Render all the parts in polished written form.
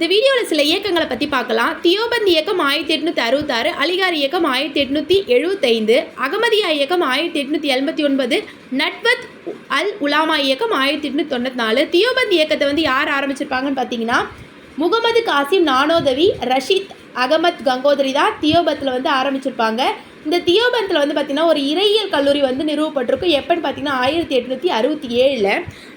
இந்த வீடியோவில் சில இயக்கங்களை பற்றி பார்க்கலாம். தியோபந்த் இயக்கம் 1866, அலிகார் இயக்கம் 1875, அகமதியா இயக்கம் 1889, நட்வத் அல் உலாமா இயக்கம் 1894. தியோபந்த் இயக்கத்தை வந்து யார் ஆரம்பிச்சிருப்பாங்கன்னு பார்த்தீங்கன்னா முகமது காசிம் நானோதவி, ரஷீத் அகமத் கங்கோதரி தான் தியோபத்தில் வந்து ஆரம்பிச்சிருப்பாங்க. இந்த தியோபந்தில் வந்து பார்த்திங்கன்னா ஒரு இறையியல் கல்லூரி வந்து நிறுவப்பட்டிருக்கும். எப்போன்னு பார்த்தீங்கன்னா 1867.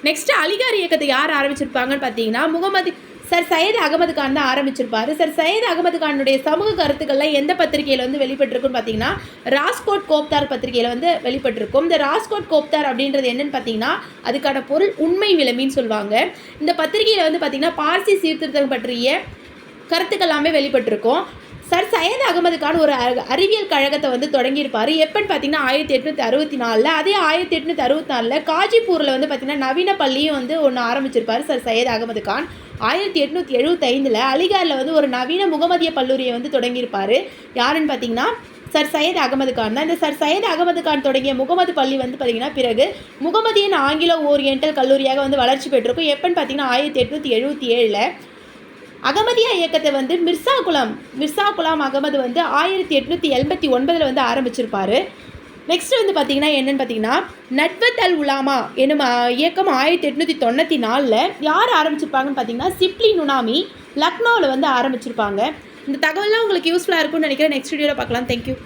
நெக்ஸ்ட்டு அலிகார் இயக்கத்தை யார் ஆரம்பிச்சிருப்பாங்கன்னு பார்த்தீங்கன்னா சர் சையத் அகமது கான் தான் ஆரம்பிச்சிருப்பார். சர் சையத் அகமது கானுடைய சமூக கருத்துக்கள்லாம் எந்த பத்திரிகையில் வந்து வெளிப்பட்டிருக்குன்னு பார்த்தீங்கன்னா ராஸ்கோட் கோப்தார் பத்திரிகையில் வந்து வெளிப்பட்டிருக்கும். இந்த ராஸ்கோட் கோப்தார் அப்படின்றது என்னென்னு பார்த்தீங்கன்னா அதுக்கான பொருள் உண்மை விளம்பின்னு சொல்லுவாங்க. இந்த பத்திரிகையில் வந்து பார்த்திங்கன்னா பார்சி சீர்திருத்தம் பற்றிய கருத்துக்கள் எல்லாமே வெளிப்பட்டிருக்கும். சர் சையத் அகமது கான் ஒரு அறிவியல் கழகத்தை வந்து தொடங்கியிருப்பார். எப்போன்னு பார்த்தீங்கன்னா 1864. அதே 1864 காஜிப்பூரில் வந்து பார்த்திங்கன்னா நவீன பள்ளியும் வந்து ஒன்று ஆரம்பிச்சிருப்பார் சர் சையத் அகமது கான். 1875 அலிகாரில் வந்து ஒரு நவீன முகமதிய கல்லூரியை வந்து தொடங்கியிருப்பார். யாருன்னு பார்த்தீங்கன்னா சர் சையத் அகமது கான் தான். இந்த சர் சையத் அகமது கான் தொடங்கிய முகமது பள்ளி வந்து பார்த்திங்கன்னா பிறகு முகமதியன் ஆங்கிலோ ஓரியண்டல் கல்லூரியாக வந்து வளர்ச்சி பெற்றிருக்கும். எப்போன்னு பார்த்தீங்கன்னா 1877. அகமதியா இயக்கத்தை வந்து மிர்சா குலாம் அகமது வந்து 1889 வந்து ஆரம்பிச்சிருப்பார். நெக்ஸ்ட் வந்து பார்த்திங்கன்னா என்னென்னு பார்த்தீங்கன்னா நட்வத் அல் உலாமா என்னும் இயக்கம் 1894 யார் ஆரம்பிச்சிருப்பாங்கன்னு பார்த்தீங்கன்னா சிப்லி நுனாமி லக்னோவில் வந்து ஆரம்பிச்சிருப்பாங்க. இந்த தகவலாம் உங்களுக்கு யூஸ்ஃபுல்லாக இருக்கும்னு நினைக்கிறேன். நெக்ஸ்ட் வீடியோவில் பார்க்கலாம். தேங்க்யூ.